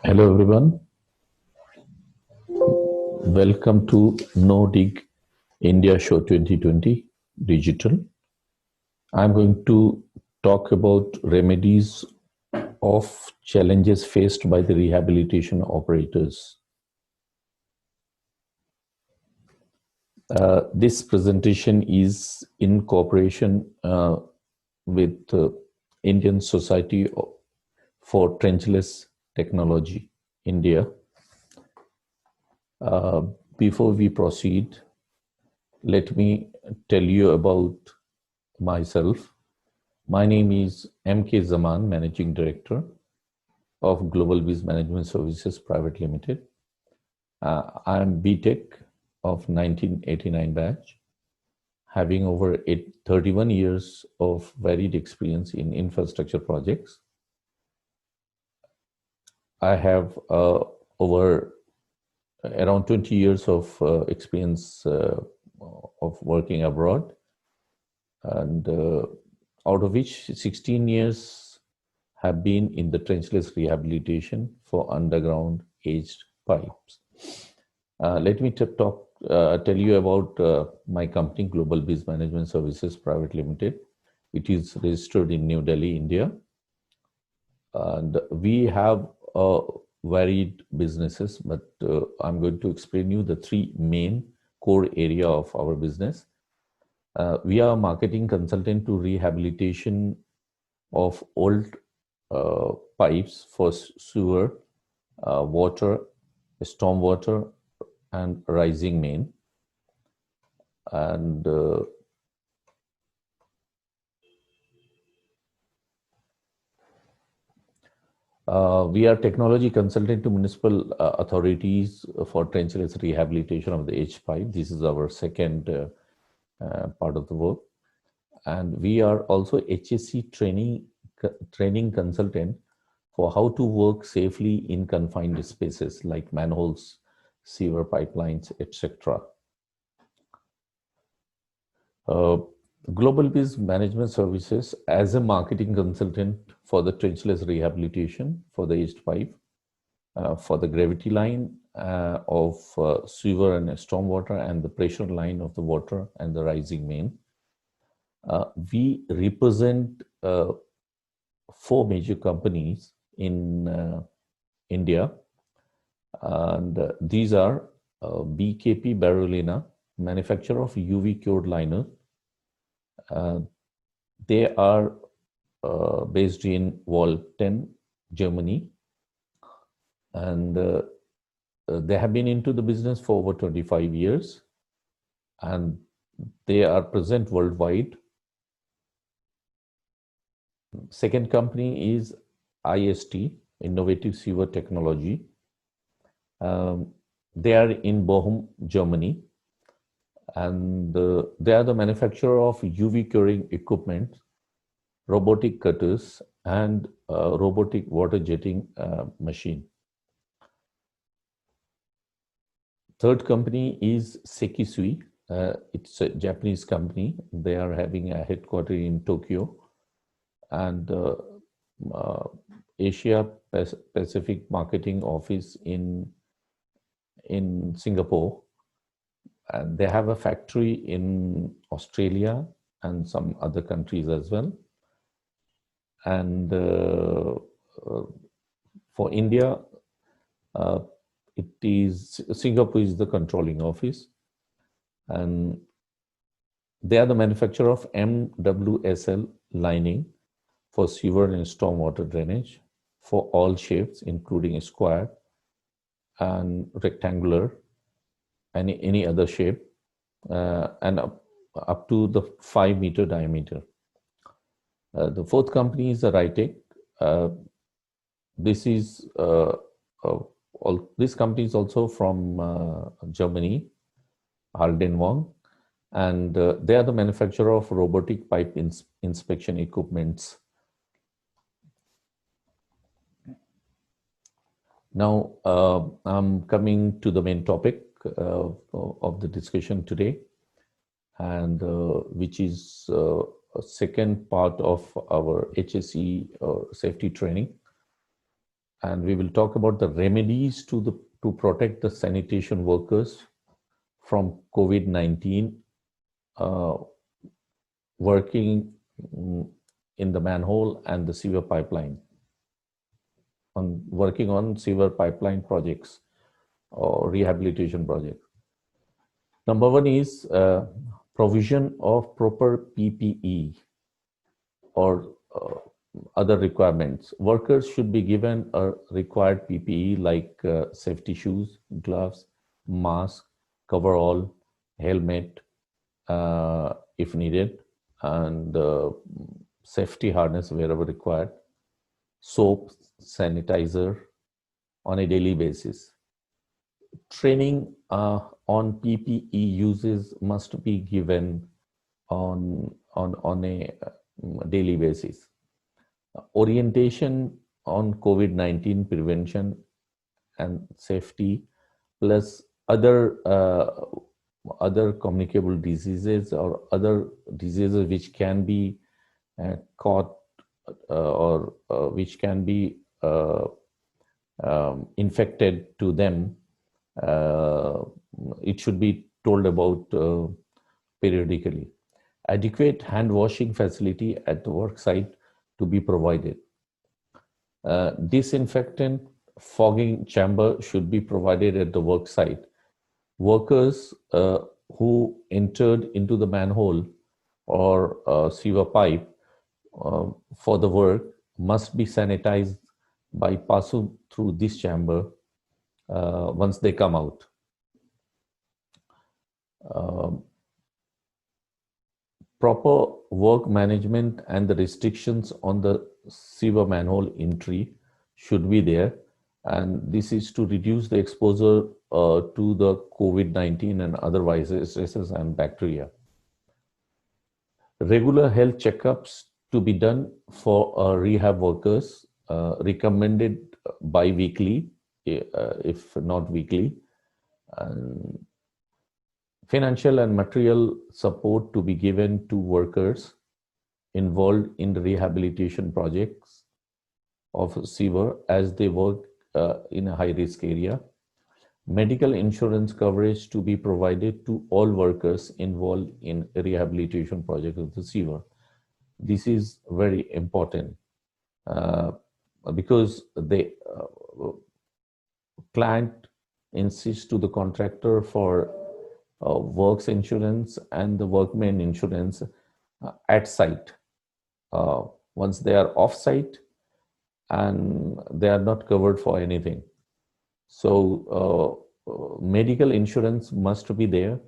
Hello everyone, welcome to No Dig India Show 2020 Digital. I'm going to talk about remedies of challenges faced by the rehabilitation operators. This presentation is in cooperation with Indian Society for Trenchless Technology, India. Before we proceed, let me tell you about myself. My name is M.K. Zaman, Managing Director of Global Biz Management Services Private Limited. I am BTech of 1989 batch, having over 31 years of varied experience in infrastructure projects. I have over around 20 years of experience of working abroad, and out of which 16 years have been in the trenchless rehabilitation for underground aged pipes. Let me tell you about my company, Global Biz Management Services Private Limited. It is registered in New Delhi, India. And we have varied businesses, but I'm going to explain you the three main core area of our business. We are a marketing consultant to rehabilitation of old pipes for sewer, water, stormwater, and rising main. And we are technology consultant to municipal authorities for trenchless rehabilitation of the H pipe. This is our second part of the work. And we are also HSC training consultant for how to work safely in confined spaces like manholes, sewer pipelines, etc. Global Biz Management Services as a marketing consultant for the trenchless rehabilitation for the aged pipe, for the gravity line of sewer and stormwater, and the pressure line of the water and the rising main. We represent 4 major companies in India, and these are BKP Barolina, manufacturer of UV cured liner. They are based in Walten, Germany, and they have been into the business for over 25 years, and they are present worldwide. Second company is IST, Innovative Sewer Technology. They are in Bochum, Germany, and they are the manufacturer of UV curing equipment, robotic cutters, and robotic water jetting machine. Third company is Sekisui. It's a Japanese company. They are having a headquarters in Tokyo and Asia Pacific marketing office in Singapore. And they have a factory in Australia and some other countries as well. And for India, it is Singapore is the controlling office, and they are the manufacturer of MWSL lining for sewer and stormwater drainage for all shapes, including square and rectangular, and any other shape, and up to the 5-meter diameter. The fourth company is the Rytec. This company is also from Germany, Haldenwang, and they are the manufacturer of robotic pipe inspection equipments. Now, I'm coming to the main topic of the discussion today, and which is a second part of our HSE safety training. and we will talk about the remedies to protect the sanitation workers from COVID-19 uh, working in the manhole and the sewer pipeline, on working on sewer pipeline projects or rehabilitation projects. Number one is provision of proper PPE or other requirements. Workers should be given a required PPE like safety shoes, gloves, mask, coverall, helmet, if needed, and safety harness wherever required, soap, sanitizer on a daily basis. Training on PPE uses must be given on a daily basis. Orientation on COVID-19 prevention and safety, plus other communicable diseases or other diseases which can be caught or which can be infected to them, uh, it should be told about periodically. Adequate hand washing facility at the work site to be provided. Disinfectant fogging chamber should be provided at the work site. Workers who entered into the manhole or sewer pipe for the work must be sanitized by passing through this chamber once they come out. Um, Proper work management and the restrictions on the sewer manhole entry should be there, and this is to reduce the exposure to the COVID-19 and other viruses and bacteria. Regular health checkups to be done for rehab workers, recommended bi-weekly, if not weekly. And financial and material support to be given to workers involved in the rehabilitation projects of sewer as they work in a high-risk area. Medical insurance coverage to be provided to all workers involved in a rehabilitation project of the sewer. This is very important uh, because the client insists to the contractor for works insurance and the workman insurance at site. Once they are off site, and they are not covered for anything. So medical insurance must be there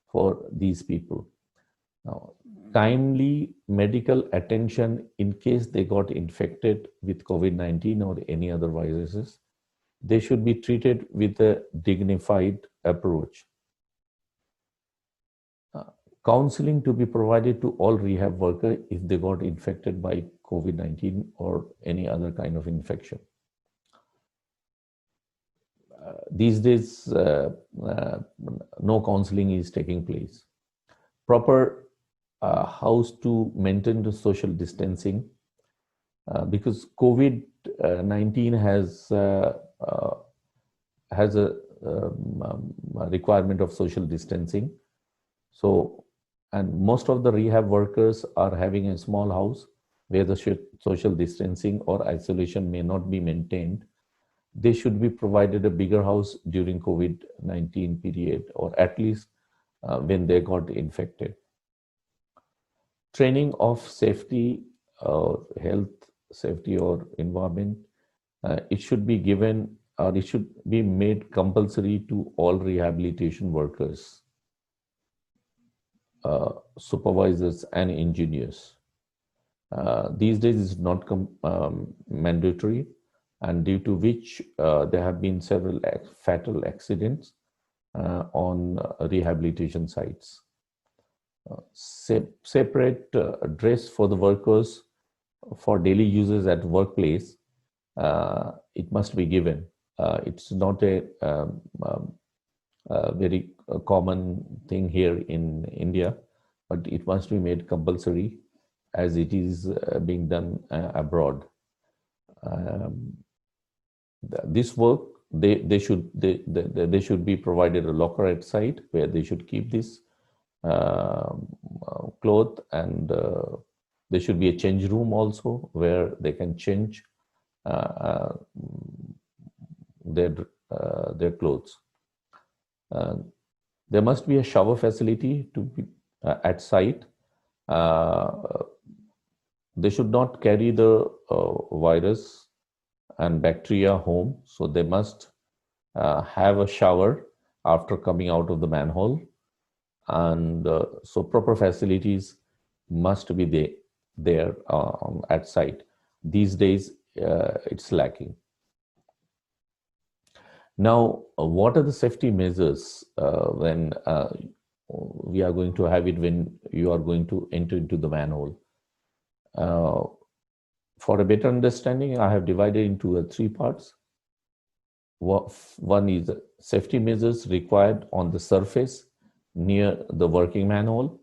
for these people. Now, timely medical attention in case they got infected with COVID-19 or any other viruses, they should be treated with a dignified approach. Counseling to be provided to all rehab workers if they got infected by COVID-19 or any other kind of infection. These days, no counseling is taking place. Proper house to maintain the social distancing because COVID-19 has a requirement of social distancing. So, and most of the rehab workers are having a small house where the social distancing or isolation may not be maintained. They should be provided a bigger house during COVID-19 period, or at least when they got infected. Training of safety, health, safety or environment, it should be given or it should be made compulsory to all rehabilitation workers, supervisors and engineers. These days is not mandatory, and due to which there have been several fatal accidents on rehabilitation sites. Separate dress for the workers for daily uses at workplace, it must be given. It's not a very common thing here in India, but it must be made compulsory as it is being done abroad. This work, they should be provided a locker at site where they should keep this cloth, and there should be a change room also where they can change uh, their their clothes. Uh, there must be a shower facility to be at site. Uh, they should not carry the virus and bacteria home, so they must have a shower after coming out of the manhole, and so proper facilities must be there at site. These days, it's lacking. Now, what are the safety measures when we are going to have it when you are going to enter into the manhole? For a better understanding, I have divided into three parts. One is safety measures required on the surface near the working manhole.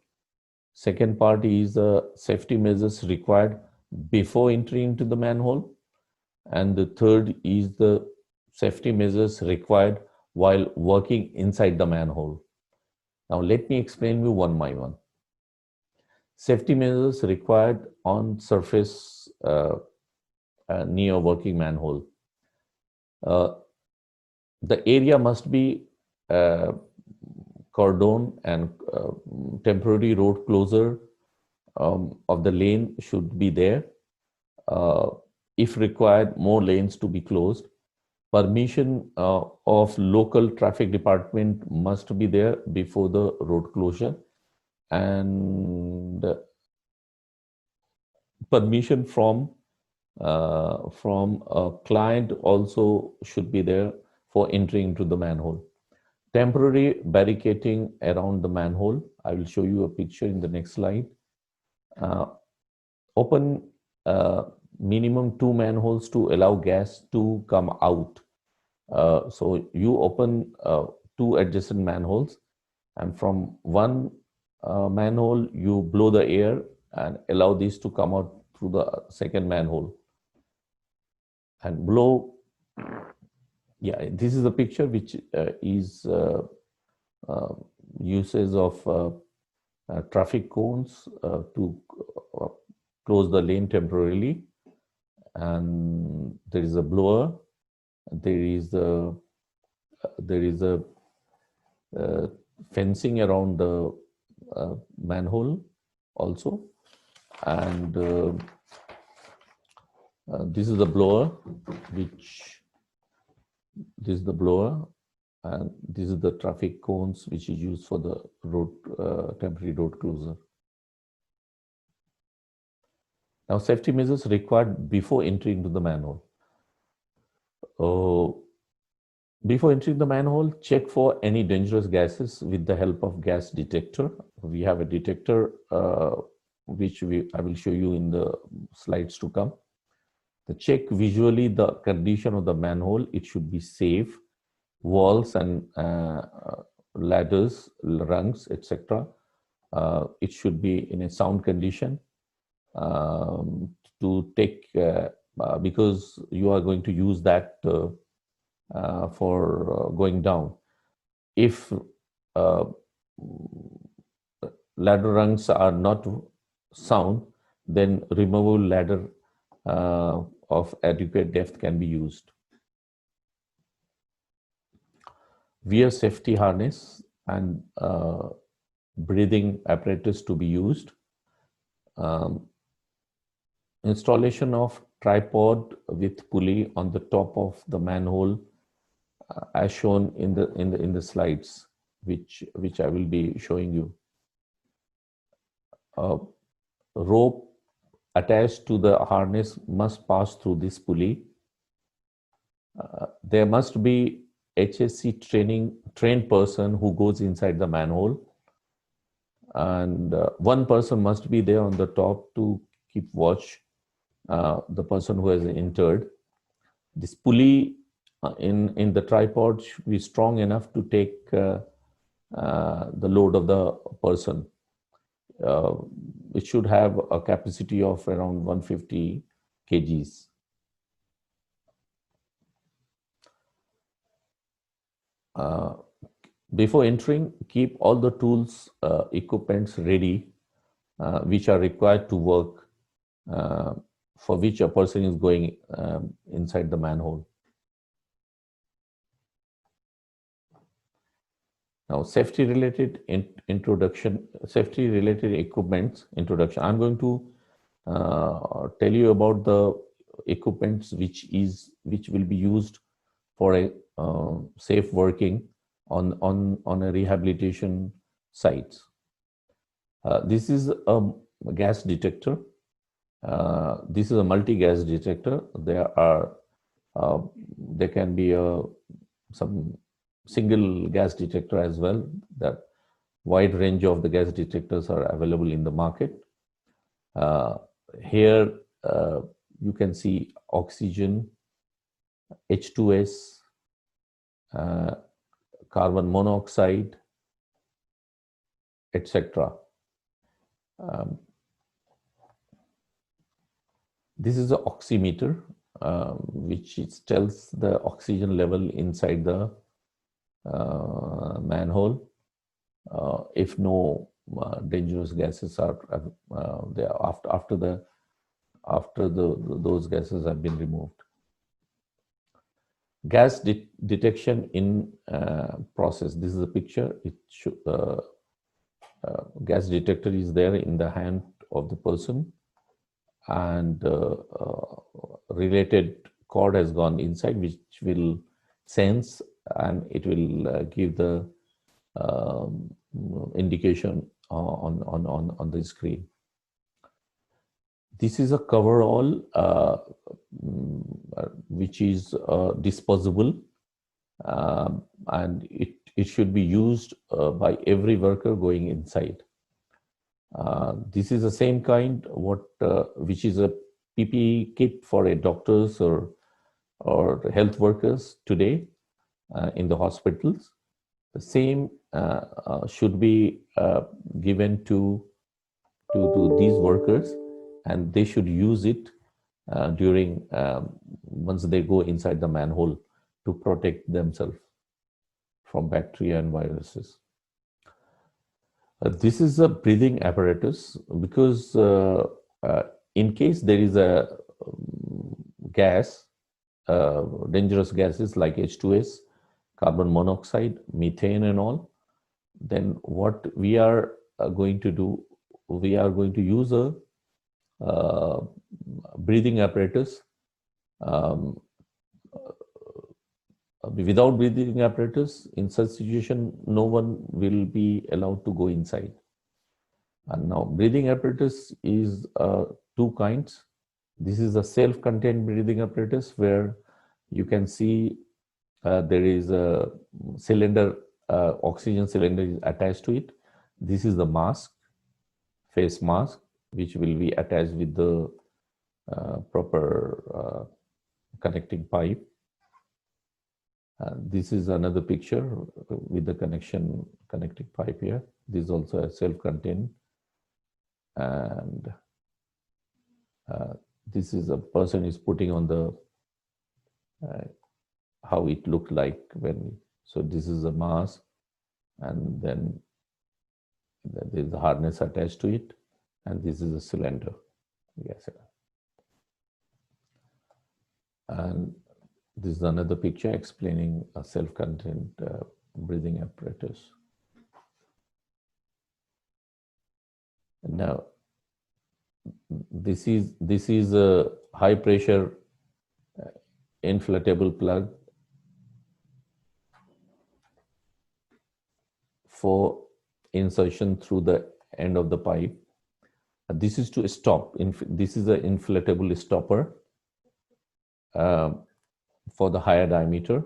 Second part is safety measures required before entering into the manhole. And the third is the safety measures required while working inside the manhole. Now, let me explain you one by one. Safety measures required on surface near working manhole. The area must be cordon, and temporary road closure of the lane should be there. If required, more lanes to be closed. Permission of local traffic department must be there before the road closure, and permission from a client also should be there for entering into the manhole. Temporary barricading around the manhole. I will show you a picture in the next slide. Open minimum 2 manholes to allow gas to come out. So you open 2 adjacent manholes, and from one manhole you blow the air and allow this to come out through the second manhole and blow. Yeah, this is a picture which is uses of traffic cones to close the lane temporarily, and there is a blower. There is a fencing around the manhole also, and this is the blower, this is the blower, and this is the traffic cones which is used for the road temporary road closure. Now, safety measures required before entering into the manhole. Before entering the manhole, check for any dangerous gases with the help of gas detector. We have a detector which I will show you in the slides to come. Check visually the condition of the manhole. It should be safe. Walls and ladders, rungs, etc. It should be in a sound condition to take because you are going to use that for going down. If ladder rungs are not sound, then removable ladder of adequate depth can be used. Wear safety harness and breathing apparatus to be used. Installation of tripod with pulley on the top of the manhole, as shown in the slides, which I will be showing you. Rope attached to the harness must pass through this pulley. There must be HSC trained person who goes inside the manhole, and one person must be there on the top to keep watch the person who has entered. This pulley in the tripod should be strong enough to take the load of the person. It should have a capacity of around 150 kgs. Uh, Before entering, keep all the tools, equipments ready, which are required to work, uh, for which a person is going inside the manhole. Now, safety-related introduction, safety-related equipments introduction. I'm going to tell you about the equipments which will be used for a safe working on a rehabilitation sites. This is a gas detector. This is a multi-gas detector. There can be some single gas detector as well. That wide range of the gas detectors are available in the market. Here you can see oxygen, H2S, carbon monoxide, etc. Um, this is the oximeter, which tells the oxygen level inside the manhole. If no dangerous gases are there after those gases have been removed. Gas detection in process. This is a picture. It should, gas detector is there in the hand of the person, and related cord has gone inside, which will sense, and it will give the indication on the screen. This is a coverall which is disposable, and it should be used by every worker going inside. This is the same kind which is a PPE kit for a doctors or health workers today in the hospitals. The same should be given to these workers, and they should use it during once they go inside the manhole to protect themselves from bacteria and viruses. This is a breathing apparatus because in case there is a gas, dangerous gases like H2S, carbon monoxide, methane and all, then what we are going to do, we are going to use a breathing apparatus. Without breathing apparatus, in such situation, no one will be allowed to go inside. And now breathing apparatus is two kinds. This is a self-contained breathing apparatus where you can see there is a cylinder, oxygen cylinder is attached to it. This is the mask, face mask, which will be attached with the proper connecting pipe. This is another picture with the connecting pipe here. This is also a self-contained, and this is a person is putting on the how it looked like when. So this is a mask, and then there is a harness attached to it, and this is a cylinder. Yes, and this is another picture explaining a self-contained breathing apparatus. Now, this is a high pressure inflatable plug for insertion through the end of the pipe. This is to stop. This is an inflatable stopper for the higher diameter,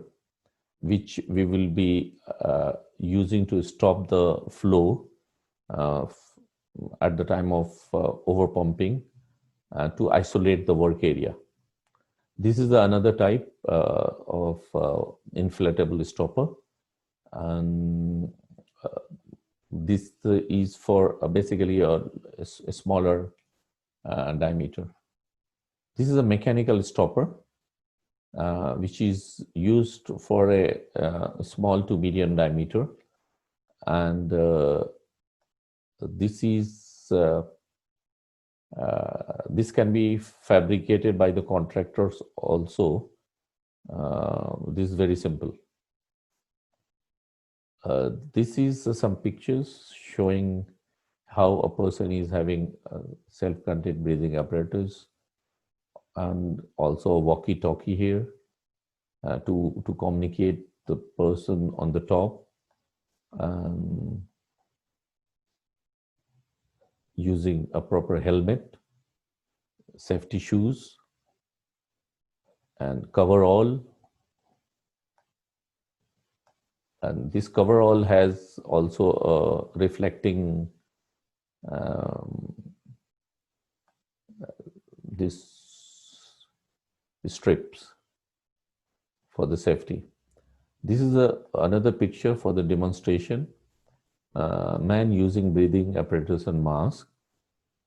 which we will be using to stop the flow at the time of overpumping to isolate the work area. This is another type of inflatable stopper, and this is for basically a smaller diameter. This is a mechanical stopper. which is used for a small to medium diameter, and this is this can be fabricated by the contractors also. This is very simple. This is some pictures showing how a person is having self-contained breathing apparatus, and also a walkie-talkie here to communicate the person on the top, using a proper helmet, safety shoes, and coverall. And this coverall has also reflecting this strips for the safety. This is another picture for the demonstration. Man using breathing apparatus and mask.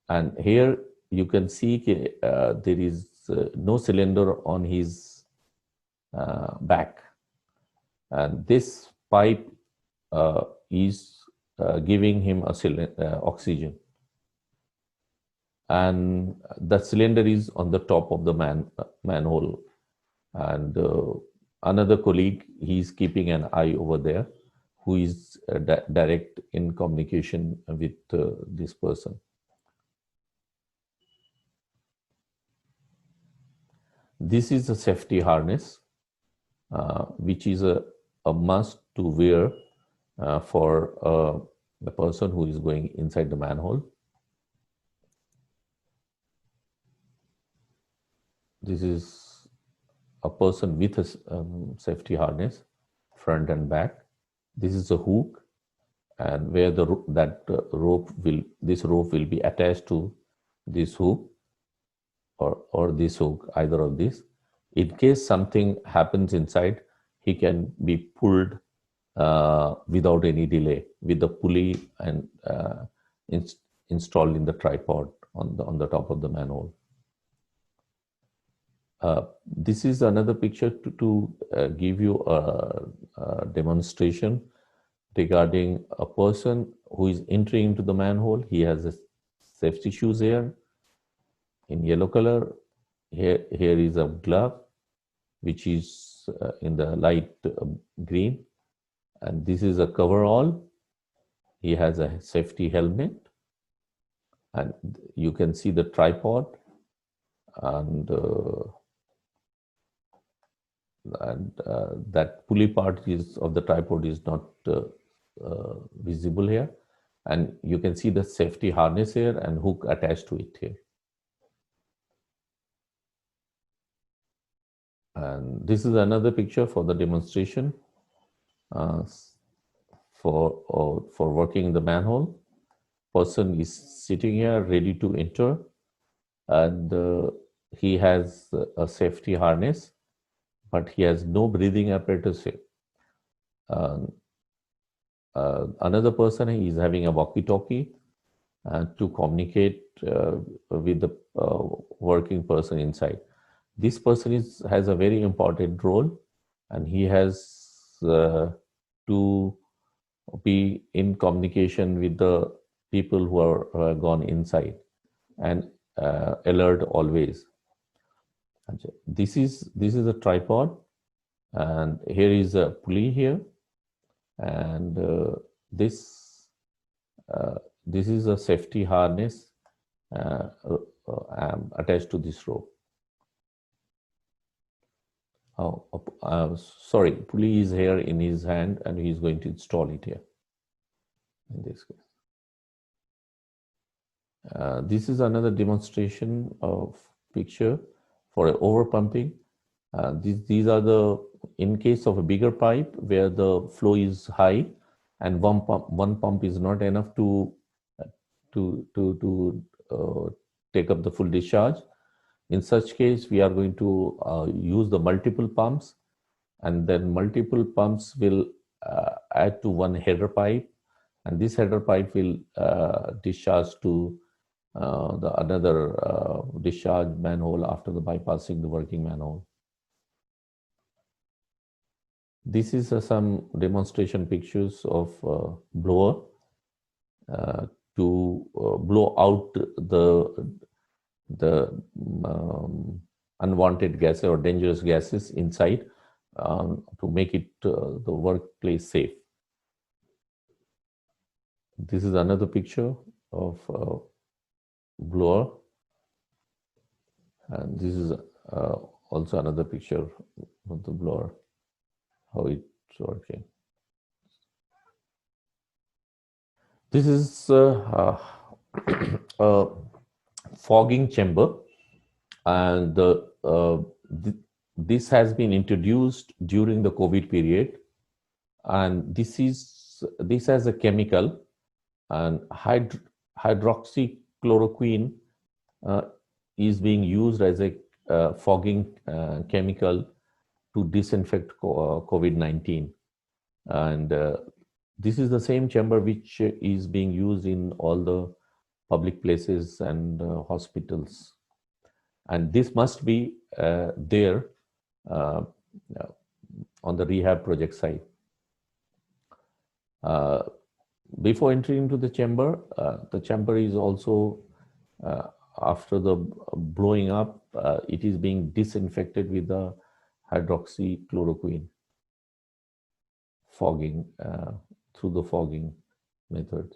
And here you can see there is no cylinder on his back. And this pipe is giving him oxygen. And the cylinder is on the top of the manhole. And another colleague, he's keeping an eye over there, who is direct in communication with this person. This is a safety harness, which is a must to wear for the person who is going inside the manhole. This is a person with a safety harness, front and back. This is a hook, and where this rope will be attached to this hook, or this hook, either of these. In case something happens inside, he can be pulled without any delay with the pulley and installed in the tripod on the top of the manhole. This is another picture to give you a demonstration regarding a person who is entering into the manhole. He has a safety shoes here in yellow color. Here is a glove, which is in the light green. And this is a coverall. He has a safety helmet. And you can see the tripod. And that pulley part of the tripod is not visible here. And you can see the safety harness here and hook attached to it here. And this is another picture for the demonstration for working in the manhole. Person is sitting here ready to enter, and he has a safety harness, but he has no breathing apparatus here. Another person is having a walkie-talkie to communicate with the working person inside. This person has a very important role, and he has to be in communication with the people who are gone inside, and alert always. This is a tripod, and here is a pulley here, and this is a safety harness attached to this rope. Sorry, pulley is here in his hand, and he is going to install it here in this case. This is another demonstration of picture for overpumping. These are in case of a bigger pipe where the flow is high and one pump is not enough to take up the full discharge. In such case, we are going to use the multiple pumps, and then multiple pumps will add to one header pipe, and this header pipe will discharge to the another discharge manhole after the bypassing the working manhole. This is some demonstration pictures of blower uh, to blow out the unwanted gases or dangerous gases inside to make it the workplace safe. This is another picture of blower, and this is also another picture of the blower, how it's working. This is a fogging chamber, and this has been introduced during the COVID period, and this has a chemical, and hydroxychloroquine uh, is being used as a fogging chemical to disinfect COVID-19. And this is the same chamber which is being used in all the public places and hospitals. And this must be there uh, on the rehab project site. Before entering into the chamber is also, after the blowing up, it is being disinfected with the hydroxychloroquine fogging, through the fogging method.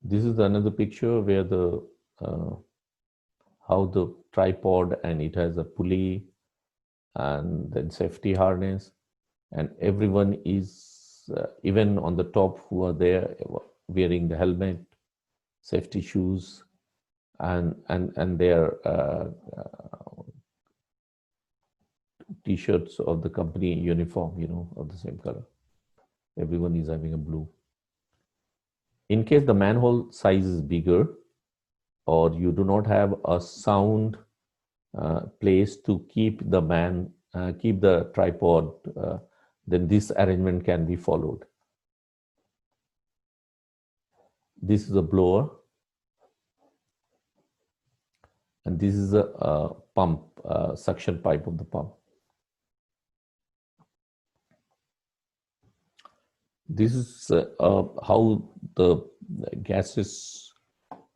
This is another picture where the how the tripod, and it has a pulley and then safety harness, and everyone is even on the top who are there wearing the helmet, safety shoes, and their t-shirts of the company uniform, of the same color. Everyone is having a blue. In case the manhole size is bigger, or you do not have a sound place to keep the tripod, then this arrangement can be followed. This is a blower, and this is a pump, suction pipe of the pump. This is how the gases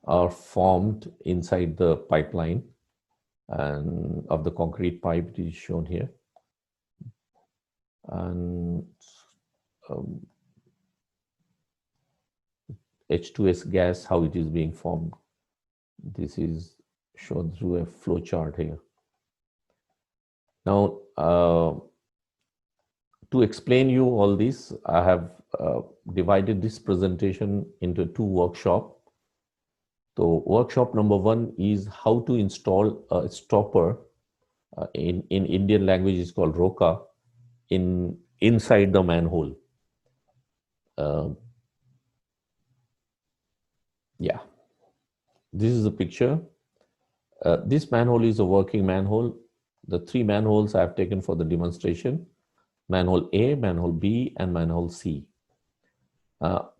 are formed inside the pipeline, and of the concrete pipe. It is shown here, and H2S gas, how it is being formed. This is shown through a flow chart here. Now, to explain you all this, I have divided this presentation into two workshops. So workshop number one is how to install a stopper, in Indian language is called roka, inside the manhole. Yeah, this is a picture. This manhole is a working manhole. The three manholes I have taken for the demonstration: manhole A, manhole B, and manhole C.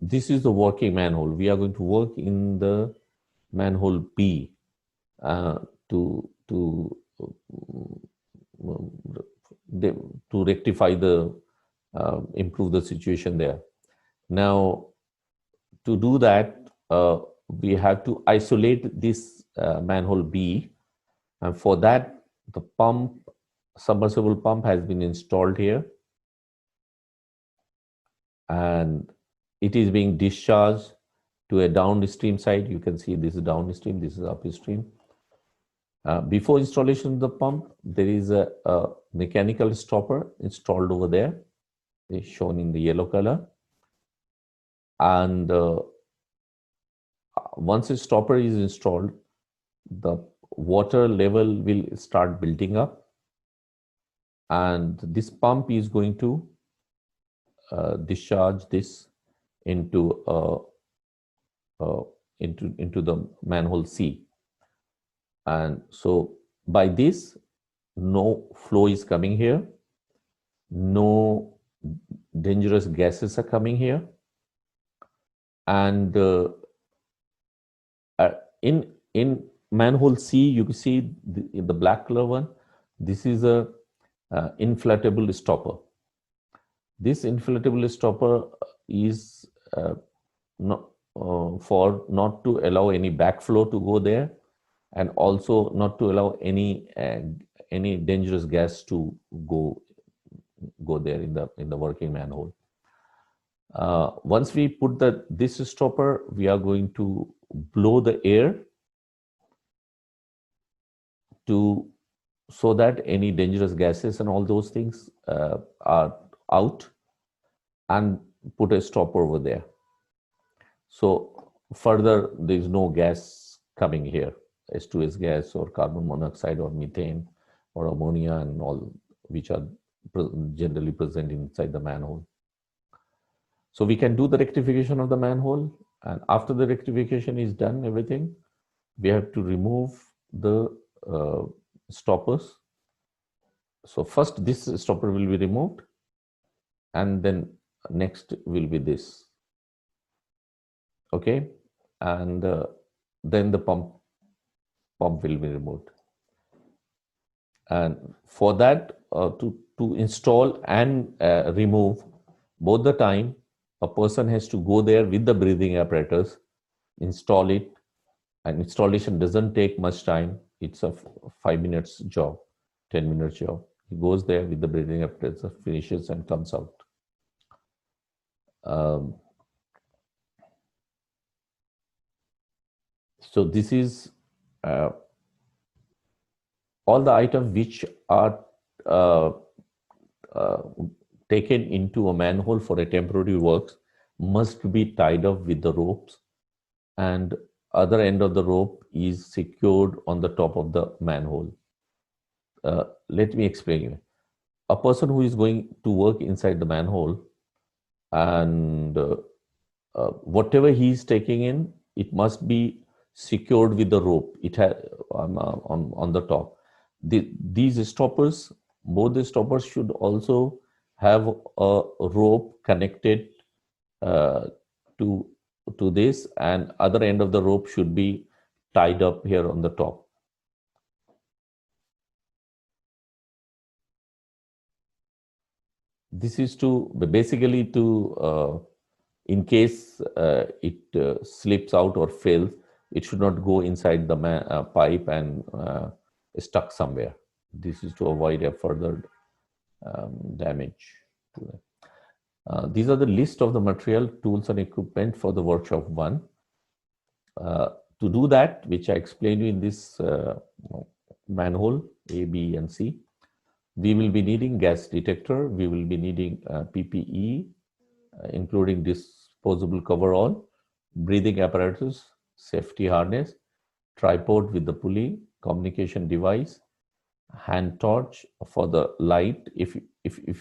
This is the working manhole. We are going to work in the manhole B to rectify improve the situation there. Now, to do that, we have to isolate this manhole B, and for that, the submersible pump has been installed here, and it is being discharged to a downstream side. You can see this is downstream, this is upstream. Before installation of the pump, there is a mechanical stopper installed over there. It's shown in the yellow color. And once a stopper is installed, the water level will start building up, and this pump is going to discharge this into the manhole C. And so by this, no flow is coming here, no dangerous gases are coming here, and in manhole C, you can see the black color one. This is a inflatable stopper. This inflatable stopper is uh, not, for not to allow any backflow to go there, and also not to allow any dangerous gas to go there in the working manhole. Once we put this stopper, we are going to blow the air to so that any dangerous gases and all those things are out, and put a stopper over there. So further, there is no gas coming here, H2S gas or carbon monoxide or methane or ammonia and all, which are generally present inside the manhole. So we can do the rectification of the manhole, and after the rectification is done, everything, we have to remove the uh, stoppers. So first this stopper will be removed, and then next will be this. Okay, and then the pump will be removed. And for that, to install and remove, both the time, a person has to go there with the breathing apparatus, install it, and installation doesn't take much time. It's a 5 minutes job, 10 minutes job. He goes there with the breathing apparatus, finishes, and comes out. So this is all the items which are uh, uh, taken into a manhole for a temporary works must be tied up with the ropes, and other end of the rope is secured on the top of the manhole. Let me explain you. A person who is going to work inside the manhole, and whatever he is taking in, it must be secured with the rope. It has on the top. These stoppers, both the stoppers should also have a rope connected uh, to this, and other end of the rope should be tied up here on the top. This is to basically to in case it slips out or fails, it should not go inside the pipe and stuck somewhere. This is to avoid a further damage to them. These are the list of the material, tools, and equipment for the workshop 1. To do that, which I explained you in this manhole A, B, and C, we will be needing gas detector. We will be needing PPE, including disposable coverall, breathing apparatus, safety harness, tripod with the pulley, communication device, hand torch for the light if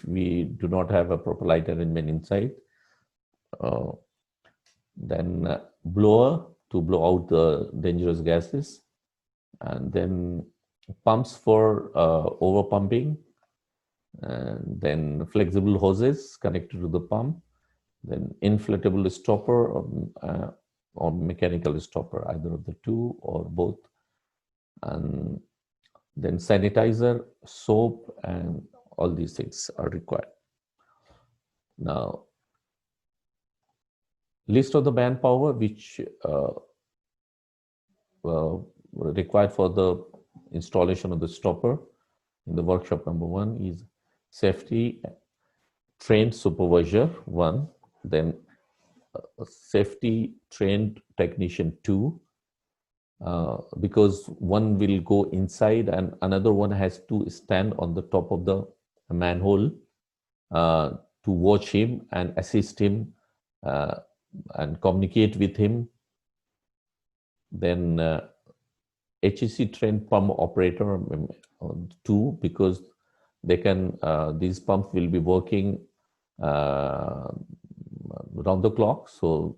we do not have a proper light arrangement inside, then blower to blow out the dangerous gases, and then pumps for over pumping, and then flexible hoses connected to the pump, then inflatable stopper or mechanical stopper, either of the two or both, and then sanitizer, soap, and all these things are required. Now, list of the manpower which required for the installation of the stopper in the workshop number 1 is safety trained supervisor 1, then safety trained technician 2, because one will go inside and another one has to stand on the top of the manhole to watch him and assist him and communicate with him. Then HEC trained pump operator 2, because they can these pumps will be working round the clock. So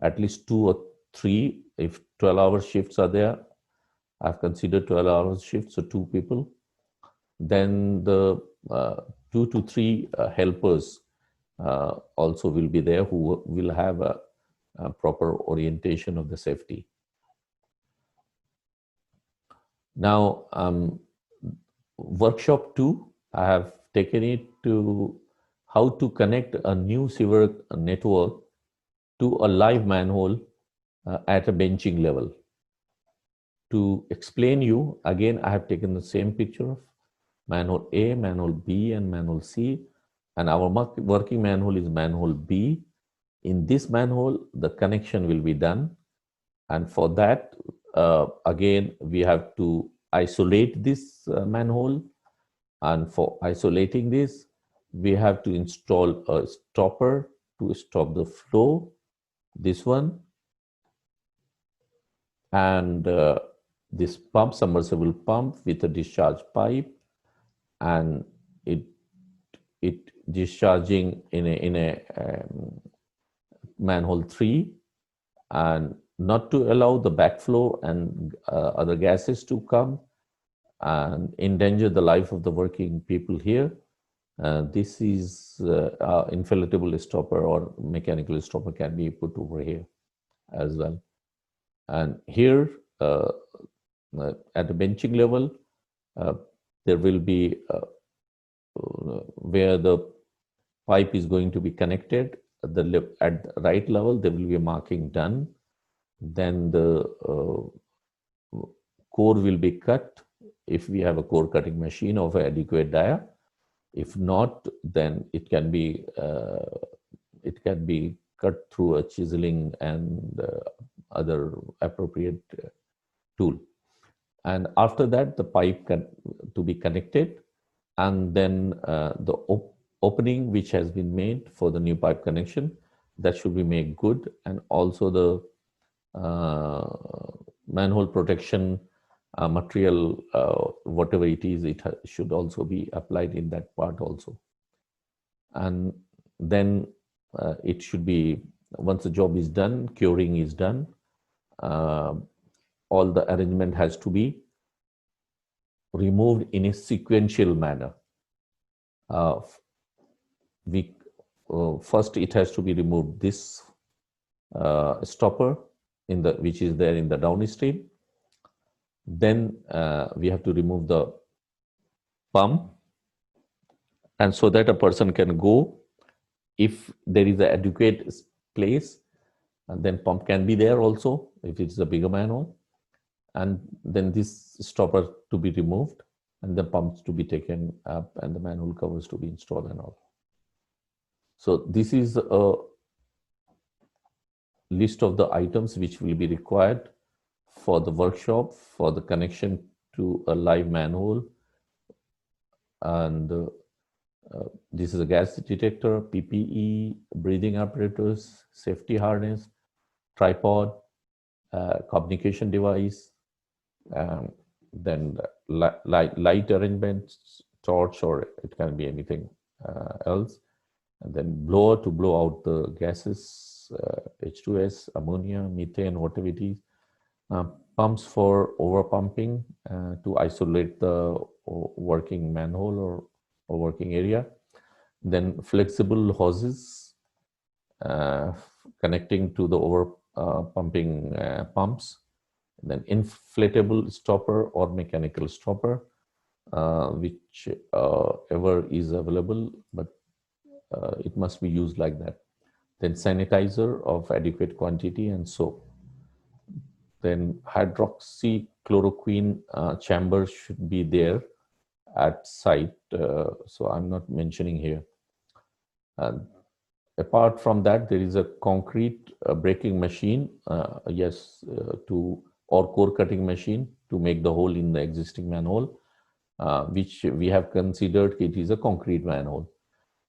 at least 2 or 3, if 12-hour shifts are there, I've considered 12-hour shifts, so 2 people. Then the 2 to 3 helpers also will be there, who will have a proper orientation of the safety. Now, workshop 2, I have taken it to how to connect a new sewer network to a live manhole at a benching level. To explain you, again, I have taken the same picture of manhole A, manhole B, and manhole C. And our working manhole is manhole B. In this manhole, the connection will be done. And for that, again, we have to isolate this manhole. And for isolating this, we have to install a stopper to stop the flow, this one. And this pump, submersible pump with a discharge pipe, and it discharging in a manhole 3, and not to allow the backflow and other gases to come and endanger the life of the working people here. This is inflatable stopper or mechanical stopper can be put over here as well. And here at the benching level, there will be where the pipe is going to be connected at the right level, there will be a marking done. Then the core will be cut if we have a core cutting machine of adequate dia. If not, then it can be cut through a chiseling and other appropriate tool. And after that, the pipe to be connected, and then the opening which has been made for the new pipe connection, that should be made good, and also the manhole protection material, whatever it is, it should also be applied in that part also. And then it should be, once the job is done, curing is done, all the arrangement has to be removed in a sequential manner. First it has to be removed, this stopper which is there in the downstream. Then we have to remove the pump, and so that a person can go, if there is an adequate place, and then pump can be there also if it's a bigger manhole, and then this stopper to be removed, and the pumps to be taken up, and the manhole covers to be installed and all. So this is a list of the items which will be required for the workshop for the connection to a live manhole. And this is a gas detector, PPE, breathing apparatus, safety harness, tripod, communication device, then light arrangements, torch, or it can be anything else, and then blower to blow out the gases, H2S, ammonia, methane, whatever it is, pumps for over pumping to isolate the working manhole or working area, then flexible hoses connecting to the over pumping pumps, then inflatable stopper or mechanical stopper, whichever is available, but it must be used like that. Then sanitizer of adequate quantity and soap. Then hydroxychloroquine chamber should be there at site, so I'm not mentioning here. Apart from that, there is a concrete breaking machine, or core cutting machine to make the hole in the existing manhole, which we have considered it is a concrete manhole.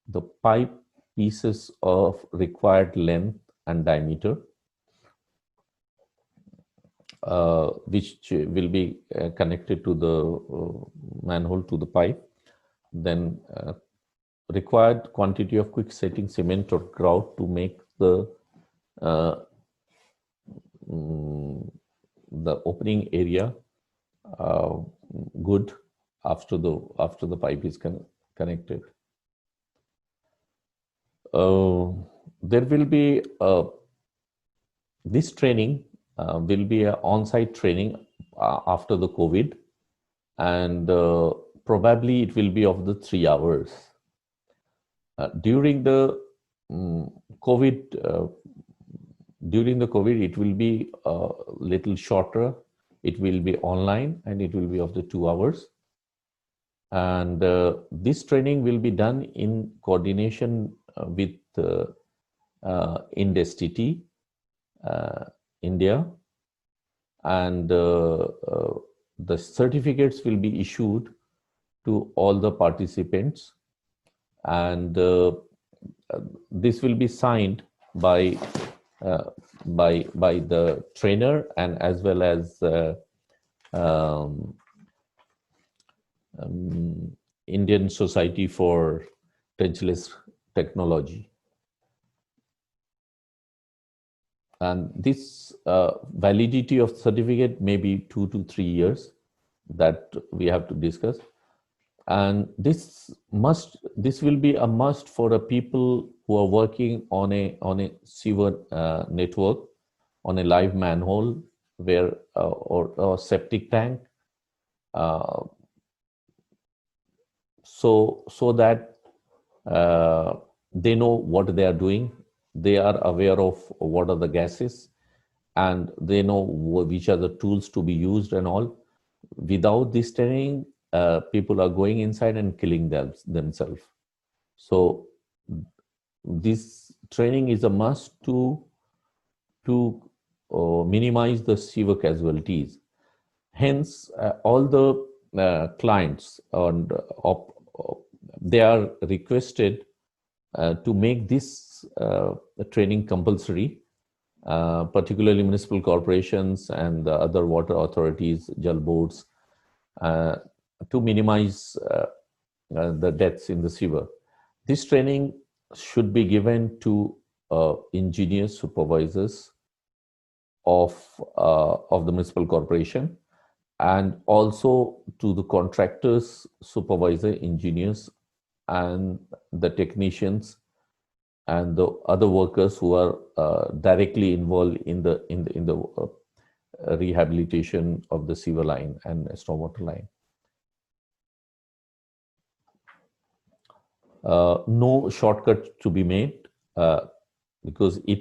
The pipe pieces of required length and diameter, which will be connected to the manhole to the pipe. Then required quantity of quick setting cement or grout to make the opening area good after the pipe is connected. There will be this training will be an on-site training after the COVID, and probably it will be of the 3 hours. During the COVID, it will be a little shorter. It will be online and it will be of the 2 hours. And this training will be done in coordination with IndSTT, India, and the certificates will be issued to all the participants, and this will be signed by by the trainer and as well as um, Indian Society for Trenchless Technology. And this validity of certificate may be 2 to 3 years, that we have to discuss. And this will be a must for the people who are working on a sewer network, on a live manhole, where or septic tank, so that they know what they are doing, they are aware of what are the gases, and they know which are the tools to be used and all. Without this training, people are going inside and killing themselves. So this training is a must to minimize the severe casualties. Hence, all the clients and they are requested to make this training compulsory, particularly municipal corporations and the other water authorities, jal boards, to minimize the deaths in the sewer. This training should be given to engineers, supervisors of the municipal corporation, and also to the contractors, supervisor, engineers, and the technicians and the other workers who are directly involved in the rehabilitation of the sewer line and stormwater line. No shortcut to be made, because it